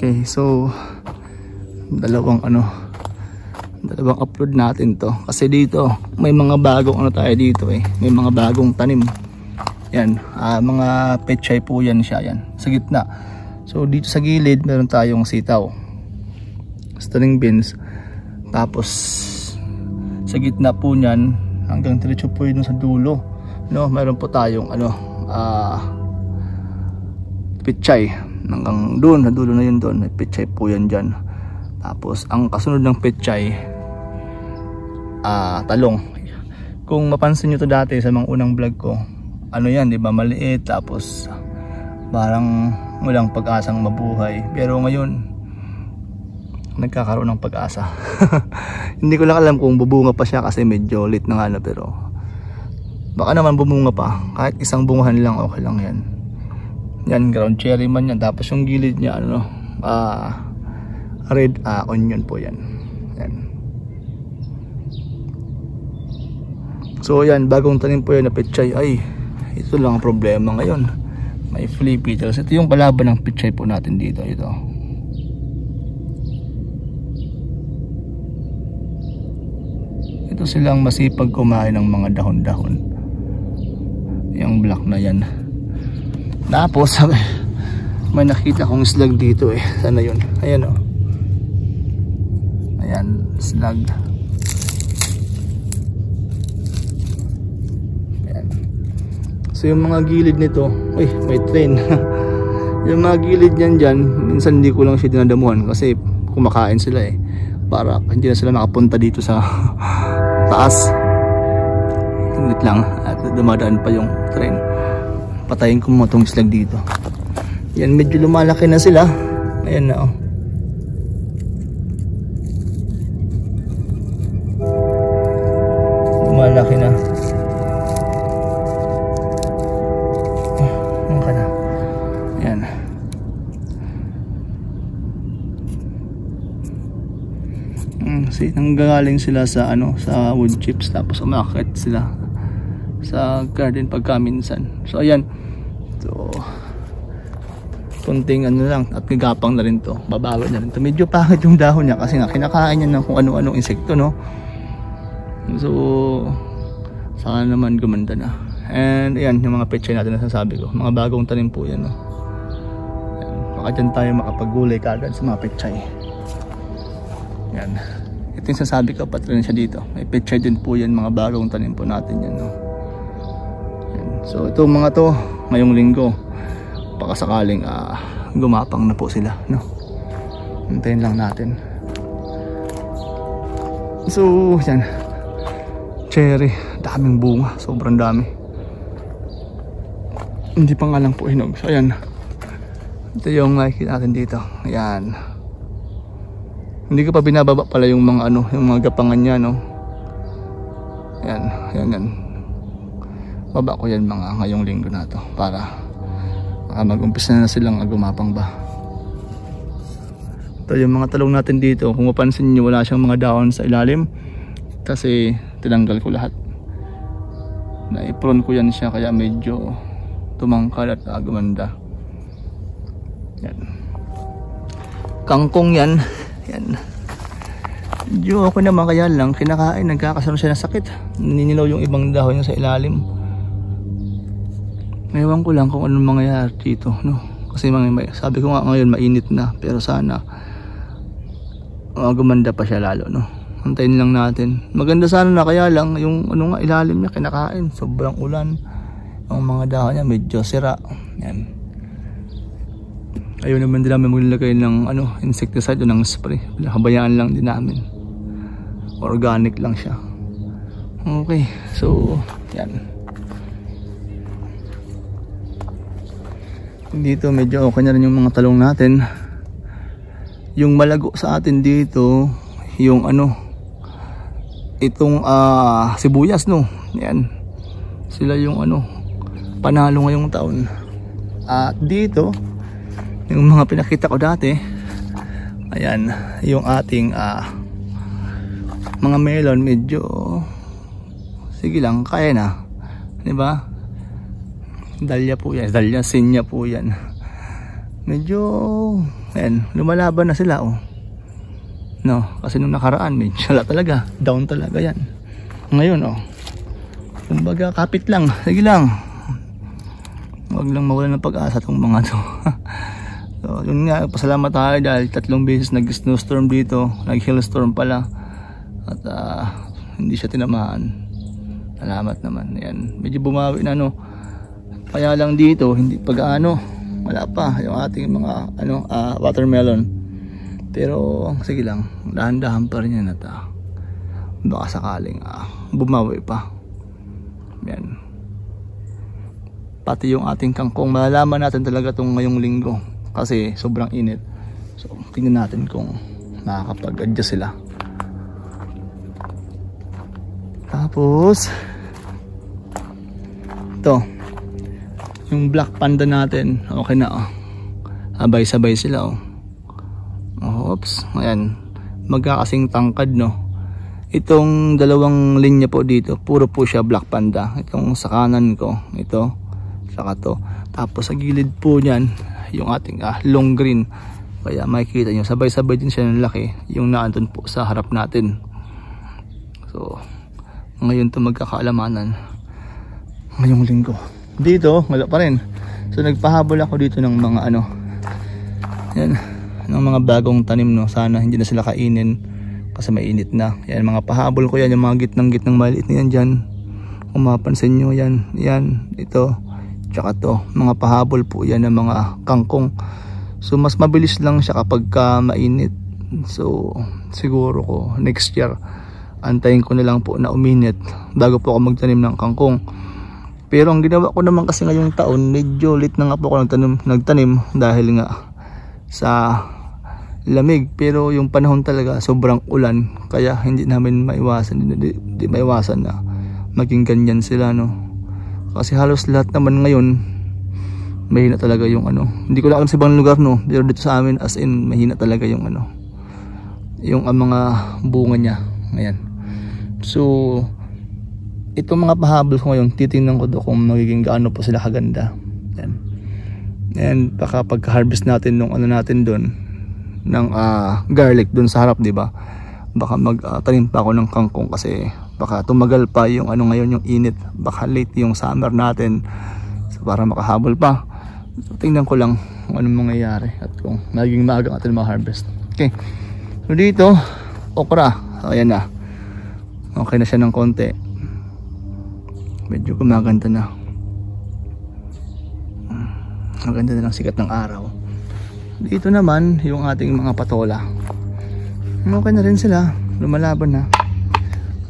Okay, so dalawang upload natin to kasi dito may mga bagong tayo dito may mga bagong tanim yan, mga pechay po yan siya yan sa gitna. So dito sa gilid meron tayong sitaw, string beans, tapos sa gitna po niyan hanggang diretso po yun sa dulo, no, meron po tayong pechay hanggang doon sa dulo na yun, doon may pechay po yan dyan. Tapos ang kasunod ng pechay talong. Kung mapansin nyo to dati sa mga unang vlog ko, yan, di ba, maliit, tapos parang walang pag-asang mabuhay. Pero ngayon nagkakaroon ng pag-asa. Hindi ko lang alam kung bubunga pa siya kasi medyo late na nga, pero baka naman bumunga pa. Kahit isang bungahan lang, okay lang yan. Yan, ground cherry man yan. Tapos yung gilid niya red onion po yan. Yan. So yan, bagong tanim po yan na pechay. Ay, ito lang ang problema ngayon, may flea beetles. Ito yung kalaban ng pechay po natin dito. Ito silang masipag kumain ng mga dahon-dahon, yung black na yan. Tapos may nakita kong slag dito sana yun, ayan ayan, slag. Ayan. So yung mga gilid nito, may train. Yung mga gilid niyan dyan, minsan hindi ko lang siya dinadamuhan kasi kumakain sila para hindi na sila makapunta dito sa taas. Tingit lang at dumadaan pa yung train. Patayin ko mo itong slag dito. Yan, medyo lumalaki na sila. Ayan na lumalaki na. Ayan. Kasi nanggagaling sila sa sa wood chips, tapos umakit sila sa garden pagka minsan. So ayan. So kunting lang at gagapang na rin to, babago na rin to. Medyo pangit yung dahon niya kasi kinakain niya ng kung ano-anong insekto, no. So sana naman gumanda na. And ayan yung mga pechay natin na sasabi ko, mga bagong tanim po yan, no. Ayan, baka dyan tayo makapagulay kagad sa mga pechay. Yan, ito yung sasabi ko, pati rin siya dito, may pechay din po yan, mga bagong tanim po natin yan, no. Yan. So ito mga to ngayong linggo, baka sakaling gumapang na po sila, no. Hintayin lang natin. So yan, cherry, daming bunga, sobrang dami, hindi pa nga lang po hinog. So ayan, ito yung nakikita natin dito. Ayan, hindi ko pa binababa pala yung mga yung mga gapangan niya, no. Ayan, yan. Baba ko yan mga ngayong linggo na to para mag-umpisa na silang gumapang ba. Ito yung mga talong natin dito. Kung mapansin nyo, wala siyang mga dahon sa ilalim kasi tinanggal ko lahat. Naipron ko yan siya kaya medyo tumangkal at gumanda. Yan. Kangkong yan. Yan. Medyo okay naman, kaya lang kinakain, nagkakaroon siya ng sakit. Ninilaw yung ibang dahon niya sa ilalim. Ewan ko lang kung anong mangyayari dito, no? Kasi sabi ko nga ngayon mainit na, pero sana gumanda pa siya lalo, no? Antayin lang natin. Maganda sana na, kaya lang yung ilalim niya kinakain, sobrang ulan. Ang mga dahon niya medyo sira. Yan. Ayun naman din namin maglagay ng insecticide o ng spray. Habayaan lang din namin. Organic lang siya. Okay, so yan. Dito medyo okay na rin yung mga talong natin. Yung malago sa atin dito, yung itong sibuyas, no. Yan. Sila yung panalo ngayong taon. At dito, yung mga pinakita ko dati, ayan, yung ating mga melon, medyo sige lang, kaya na, di ba? Dahlia po yan, dahlia sinya po yan. Medyo Ayan, lumalaban na sila oh. No, kasi nung nakaraan medyo wala talaga, down talaga yan. Ngayon oh, kumbaga kapit lang, sige lang, wag lang mawala ng pag-asa tong mga to. So yun nga, pasalamat tayo dahil 3 beses nag-snowstorm dito, nag-hailstorm pala, at hindi siya tinamaan. Salamat naman. Ayan, medyo bumawi na no. Kaya lang dito hindi pag-ano, wala pa yung ating mga watermelon. Pero sige lang, dahan-dahan pa rin yan at baka sakaling bumawi pa. Yan. Pati yung ating kangkong, malalaman natin talaga itong ngayong linggo kasi sobrang init. So tingnan natin kung makakapag-adjust sila. Tapos ito, yung black panda natin, okay na oh. Sabay-sabay sila oh. Oops, ayan, magkakasing tangkad no. Itong dalawang linya po dito, puro po siya black panda. Itong sa kanan ko, ito, saka to. Tapos sa gilid po niyan, yung ating long green. Kaya makikita nyo, sabay-sabay din siya ng laki, yung naandun po sa harap natin. So, ngayon to magkakaalamanan. Ngayong linggo. Dito, wala pa rin. So, nagpahabol ako dito ng mga yan, ng mga bagong tanim no. Sana hindi na sila kainin kasi mainit na. Yan, mga pahabol ko yan, yung mga gitnang maliit na yan dyan. Kung mapansin nyo yan, yan, ito, tsaka to, mga pahabol po yan ng mga kangkong. So mas mabilis lang siya kapag mainit. So siguro ko next year antayin ko na lang po na uminit bago po ako magtanim ng kangkong. Pero ang ginawa ko naman kasi ngayong taon, medyo late na nga po ako nagtanim dahil nga sa lamig, pero yung panahon talaga sobrang ulan, kaya hindi namin maiwasan, hindi maiwasan na maging ganyan sila no. Kasi halos lahat naman ngayon mahina talaga yung hindi ko lang alam sa ibang lugar no, pero dito sa amin as in mahina talaga yung yung mga bunga niya. Ayan, so itong mga pahabol ko ngayon, titingnan ko do kung magiging gaano po sila kaganda. Ayan. And baka pagka-harvest natin nung natin doon ng garlic doon sa harap, di ba? Baka magtanim pa ako ng kangkong kasi baka tumagal pa yung ngayon yung init, baka late yung summer natin, so para makahabol pa. So tingnan ko lang kung anong mangyayari at kung magiging maaga natin ma-harvest. Okay, so dito okra, ayan na, okay na siya ng konti, medyo gumaganda na, maganda na ng sikat ng araw. Dito naman yung ating mga patola, okay na rin sila, lumalaban na.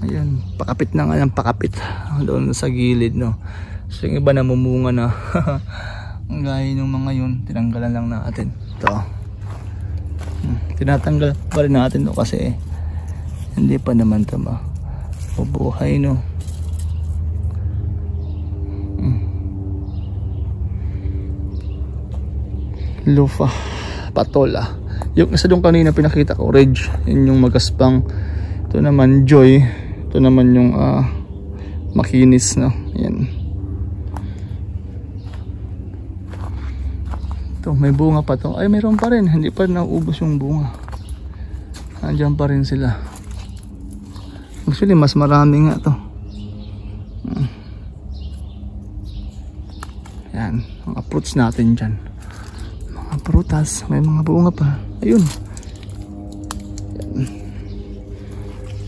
Ayan, pakapit na nga ng pakapit doon sa gilid no. So yung iba namumunga na. Ang gaya ng mga yun, tinanggalan lang natin ito. Tinatanggal pa rin natin to kasi hindi pa naman ito mabubuhay no. Lufa, patola. Yung isa doon kanina pinakita ko, Reg, yun yung magaspang. Ito naman Joy, ito naman yung makinis no. Yan. Ito, may bunga pa to. Ay, mayroon pa rin, hindi pa nauubos yung bunga. Andiyan pa rin sila. Actually, mas marami nga to. Yan, mga fruits natin dyan. Mga prutas, may mga bunga pa. Ayun.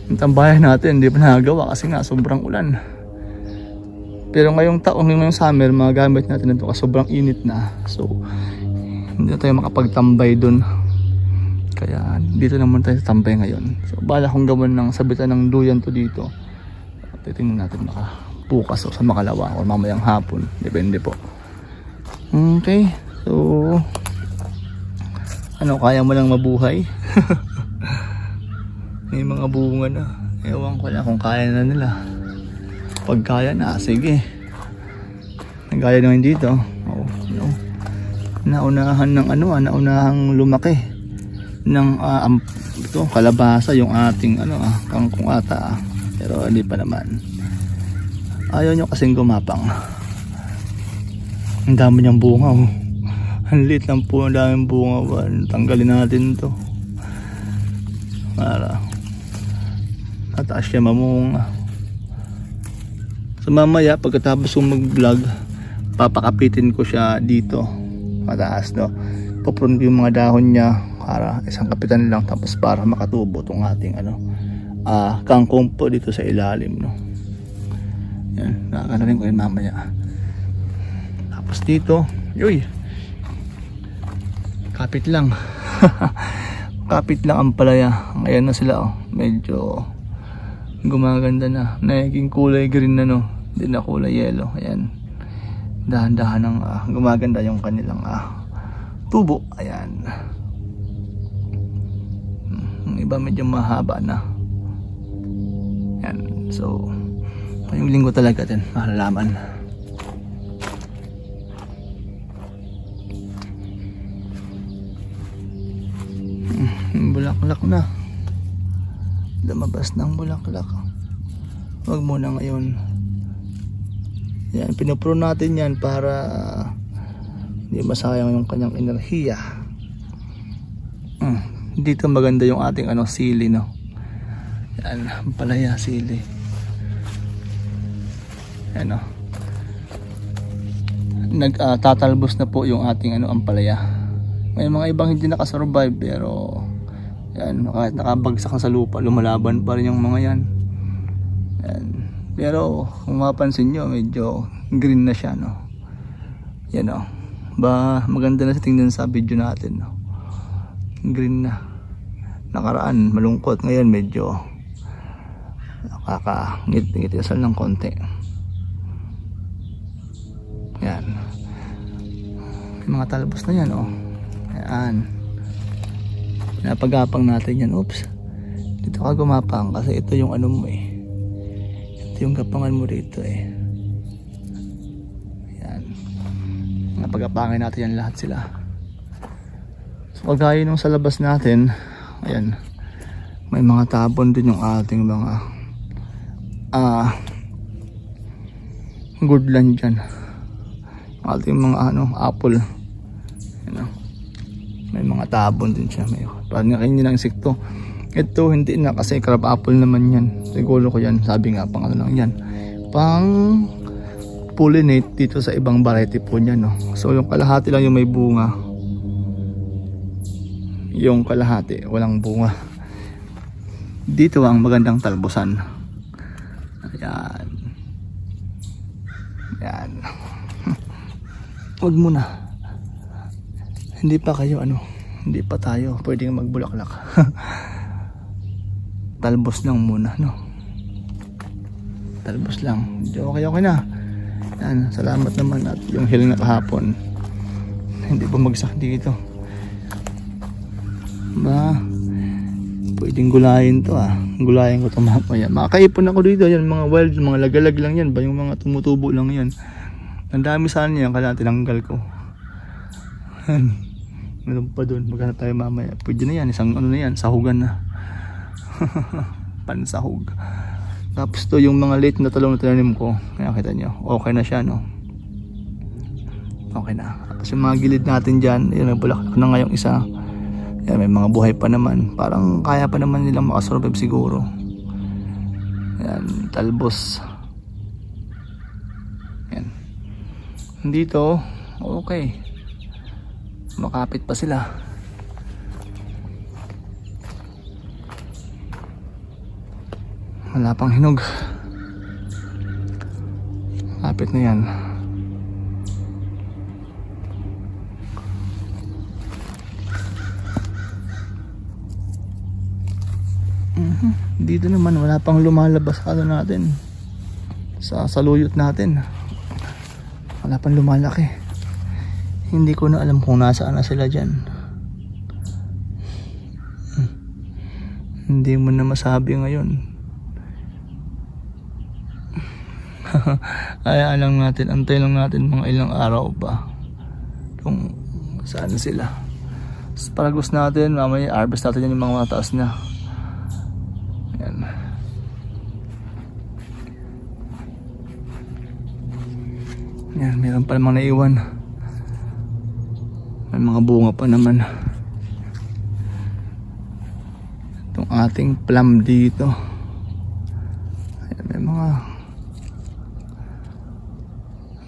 Ang tambayan natin, hindi pa nagawa kasi nga sobrang ulan. Pero ngayong taong, ngayong summer, magagamit natin ito kasi sobrang init na. So, hindi na tayo makapagtambay dun. Kaya dito naman tayo tambay ngayon. So, bala kong gawin ng sabitan ng duyan to dito. Titingnan natin baka bukas o sa makalawa o mamayang hapon. Depende po. Okay. So, kaya mo lang mabuhay? May mga bunga na. Ewan ko lang kung kaya na nila. Pag kaya na, sige. Nagaya naman dito. Oh, no. Naunahan ng naunahang lumaki ng ito, kalabasa yung ating kangkong ata. Pero hindi pa naman. Ayaw nyo kasing gumapang. Ang dami niyang bunga oh. Ang liit lang po, ang daming bunga ba. Tanggalin natin to para mataas siya mamunga. So mamaya pagkatapos kong mag vlog, papakapitin ko siya dito mataas, no. Puprun ko yung mga dahon niya para isang kapitan lang, tapos para makatubo tong ating kangkong po dito sa ilalim, no. Yan, nakakanarin ko yun mamaya. Tapos dito, yoy, kapit lang. Kapit lang ang palaya. Ngayon na sila, oh, medyo gumaganda na, naging kulay green na, no. Hindi na kulay yellow. Ayan, dahan-dahan ng gumaganda yung kanilang tubo. Ayan, yung iba medyo mahaba na. Ayan, so ngayong linggo talaga din malalaman. Bulaklak na, lumabas ng bulaklak. Wag muna ngayon. Yan, pinupro natin yan para hindi masayang yung kanyang enerhiya. Dito maganda yung ating sili, no. Yan, palaya sili. Yan, no. Nagtatalbos na po yung ating ampalaya. May mga ibang hindi nakasurvive, pero yan, kahit nakabagsak na sa lupa, lumalaban pa rin yung mga yan. Yan. Pero kung mapansin nyo, medyo green na siya, no. Yan, no. Ba, maganda na sa tingnan sa video natin, no. Green na. Nakaraan malungkot, ngayon medyo nakakangit-ngitisal ng konti. Yan. May mga talbos na yan, oh. Yan. Pinapagapang natin yan. Oops, dito ka gumapang kasi ito yung mo eh. Ito yung gapangan mo rito eh. Yan. Napagapangin natin yan lahat sila. So kagaya nung sa labas natin, ayan, may mga tabon din yung ating mga goodland dyan. Ating mga apple. Yan, may mga tabon din siya. May parang nakainin ng insekto. Ito hindi na kasi crab apple naman yan. Siguro ko yan, sabi nga pang lang yan, pang pollinate dito sa ibang variety po niya, no. So yung kalahati lang yung may bunga, yung kalahati walang bunga. Dito ang magandang talbusan. Ayan. Ayan. Huwag muna, hindi pa kayo hindi pa tayo pwedeng magbulaklak. Talbos lang muna, no. Talbos lang. Okay na. Yan, salamat naman at yung hiling na kahapon hindi bumagsak dito. Pwedeng gulayin to, gulayin ko ito mamaya. Makakaipon ako dito. Yan, mga wild, mga lagalag lang yan ba, yung mga tumutubo lang yan. Ang dami sana yan, kaya tinanggal ko. Meron pa doon, maghanap tayo mamaya. Pwede na yan, isang na yan, sahugan na. Pansahog. Tapos to yung mga late na talong na tinanim ko, kaya kita nyo, okay na siya, no. Okay na. Tapos yung mga gilid natin dyan, yun, nagbulaklak na ngayong isa. Yan, may mga buhay pa naman, parang kaya pa naman nilang makasurvive siguro. Yan, talbos. Yan. Dito, okay, makapit pa sila. Wala pang hinog. Kapit na yan. Dito naman wala pang lumalabas natin sa saluyot natin. Wala pang lumalaki. Hindi ko na alam kung nasaan na sila dyan. Hindi mo na masabi ngayon. Kaya lang natin, antay lang natin mga ilang araw pa kung saan sila. Asparagus natin, mamaya harvest natin yan, yung mga mataas na. Ayan. Ayan, meron pa namang naiwan. May mga bunga pa naman. Itong ating plum dito. Ayan, may mga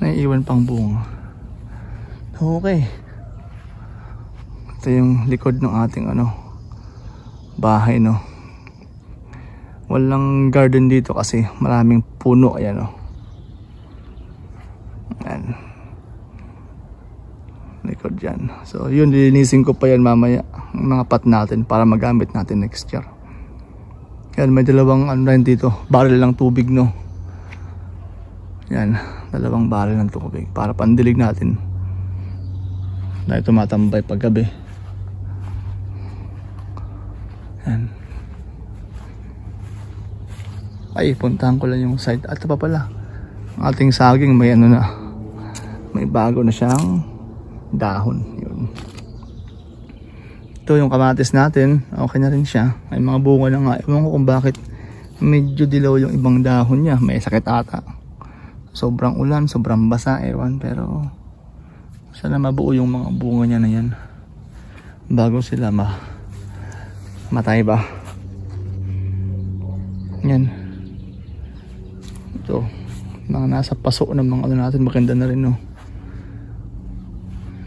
naiiwan pang bunga. Okay. Ito yung likod ng ating bahay, no. Walang garden dito kasi maraming puno. Ayan, no. Ayan. Likod dyan. So yun, lilinisin ko pa yan mamaya, mga pot natin para magamit natin next year. Yan, may dalawang rin dito, barrel ng tubig, no. Yan, dalawang barrel ng tubig para pandilig natin dahil tumatambay paggabi. Yan. Ay, puntahan ko lang yung side. At pa pala, ating saging may may bago na siyang dahon. Yun. Ito yung kamatis natin, okay na rin siya. May mga bunga na nga. Ewan ko kung bakit medyo dilaw yung ibang dahon niya. May sakit ata. Sobrang ulan, sobrang basa, ewan. Pero sana mabuo yung mga bunga niya na yan bago sila matay ba. Yan. Ito, mga nasa paso ng mga natin, maganda na rin, no.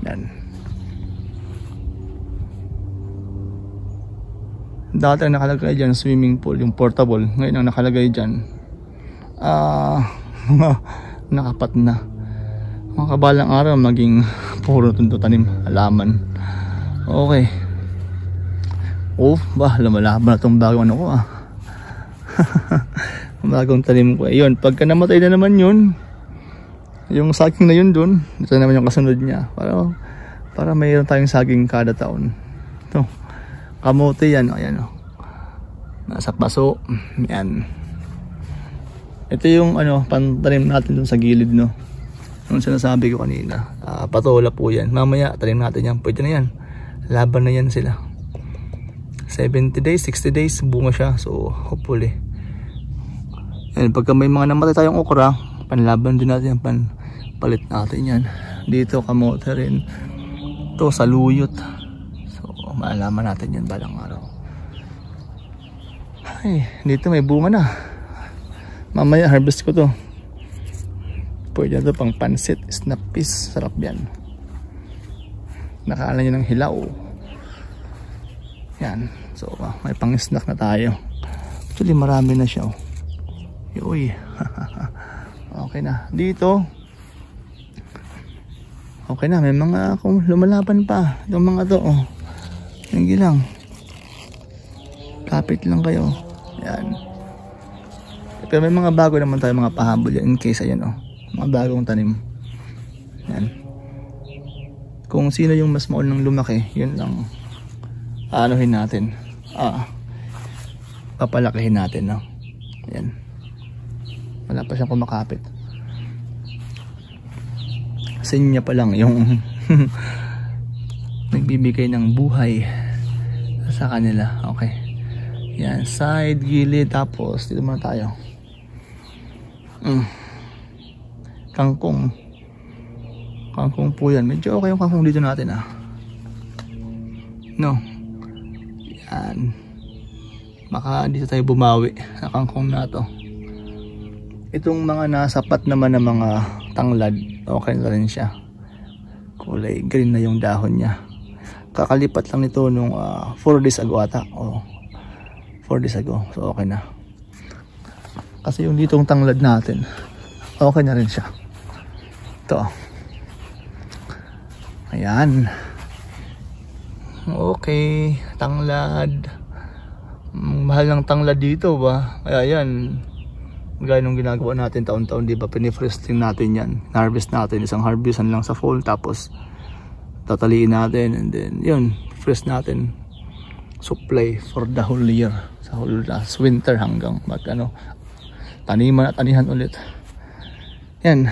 Yan. Dati ang nakalagay dyan swimming pool, yung portable. Ngayon ang nakalagay dyan nakapat na. Mga kabalang araw maging puro tanim, halaman. Okay. Lumalaban na itong bagong ko bagong tanim ko. Ayun, pagka namatay na naman yun, yung saging na yun dun, ito naman yung kasunod niya. Para mayroon tayong saging kada taon. Ito, kamote yan. Ayan, nasa paso. Yan. Ito yung pantanim natin dun sa gilid, no. Yung sinasabi ko kanina, patola po yan. Mamaya tanim natin yan, pwede na yan. Laban na yan sila. 70 days, 60 days bunga siya. So hopefully. And pagka may mga namatay tayong okra, panlaban din natin yan, palit natin yan. Dito kamote rin. Ito saluyot. So maalaman natin yan balang araw. Ay, dito may bunga na. Mamaya harvest ko to. Pwede na to pang pansit, snap peas, sarap yan. Nakaalan nyo ng hilaw. Yan. So may pang snack na tayo. Actually marami na siya. Uy. Okay na. Dito okay na. May mga kung lumalaban pa. Itong mga to. Hindi lang. Kapit lang kayo. Yan. Pero may mga bago naman tayo, mga pahabol yan. In case ayan mga bagong tanim. Yan. Kung sino yung mas maunang lumaki, yun lang anuhin natin. Papalakihin natin, no. Yan. Wala pa siyang kumakapit. Sinya pa lang yung nagbibigay ng buhay sa kanila. Okay. Yan, side, gilid, tapos dito muna tayo. Kangkong. Kangkong po yan. Medyo okay yung kangkong dito natin, no. Yan. Baka dito tayo bumawi sa kangkong na to. Itong mga nasapat naman ng mga tanglad, okay na rin siya. Kulay green na yung dahon niya. Kakalipat lang nito nung 4 days ago ata. 4 days ago. So okay na. Kasi yung ditong tanglad natin, okay na rin siya. Ito. Ayan. Okay. Tanglad. Mahal ng tanglad dito ba? Kaya yan. Gaya nung ginagawa natin taon-taon, di ba? Pinifresting natin yan. Harvest natin. Isang harvestan lang sa fall. Tapos tataliin natin. And then yun. Fresh natin. Supply for the whole year. Sa whole last winter hanggang taniman at tanihan ulit. Yan.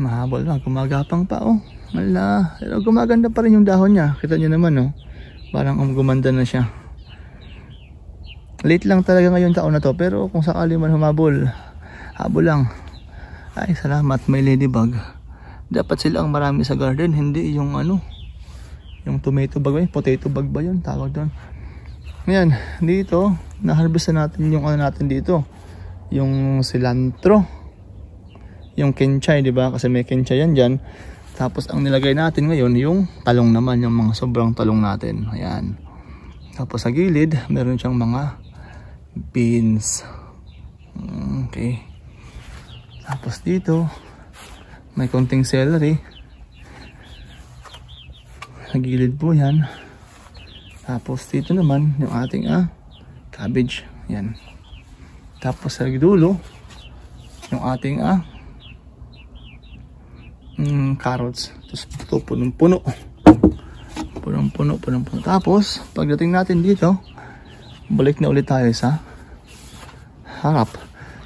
Mahabol lang. Gumagapang pa, Wala. Pero gumaganda pa rin yung dahon niya. Kita nyo naman, Parang gumanda na siya. Late lang talaga ngayon taon na to. Pero kung sakali man humabol, habol lang. Ay, salamat. May ladybug. dapat sila ang marami sa garden, hindi yung ano, yung tomato bag ba yun? Potato bag ba yun? Tawag doon. Ngayon, dito, na-harvest na natin yung ano natin dito. Yung cilantro. Yung kinchay, di ba? Kasi may kinchay yan dyan. Tapos, ang nilagay natin ngayon, yung talong naman. Yung mga sobrang talong natin. Ayan. Tapos, sa gilid, meron siyang mga beans. Okay. Tapos, dito, may konting celery. Sa gilid po yan. Tapos dito naman yung ating cabbage. Yan. Tapos sa dulo yung ating carrots. Tapos ito punong-puno. Punong-puno. Tapos pagdating natin dito, balik na ulit tayo sa harap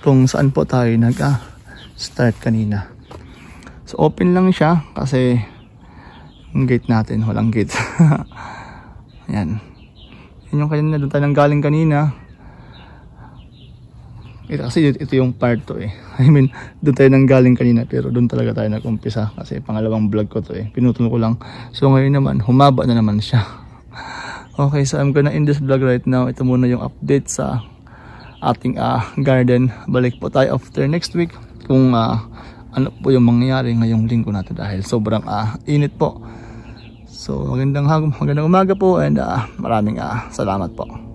kung saan po tayo nag-start kanina. So open lang siya kasi yung gate natin, walang gate. Ayan. Yun yung kanina, doon tayo nang galing kanina. Kasi ito yung part to eh. I mean, doon tayo nang galing kanina pero doon talaga tayo nag-umpisa kasi pangalawang vlog ko to eh. Pinutol ko lang. So ngayon naman, humaba na naman siya. Okay, so I'm gonna end this vlog right now. Ito muna yung update sa ating garden. Balik po tayo after next week kung ano po yung mangyayari ngayong linggo natin dahil sobrang init po. So magandang umaga po and maraming salamat po.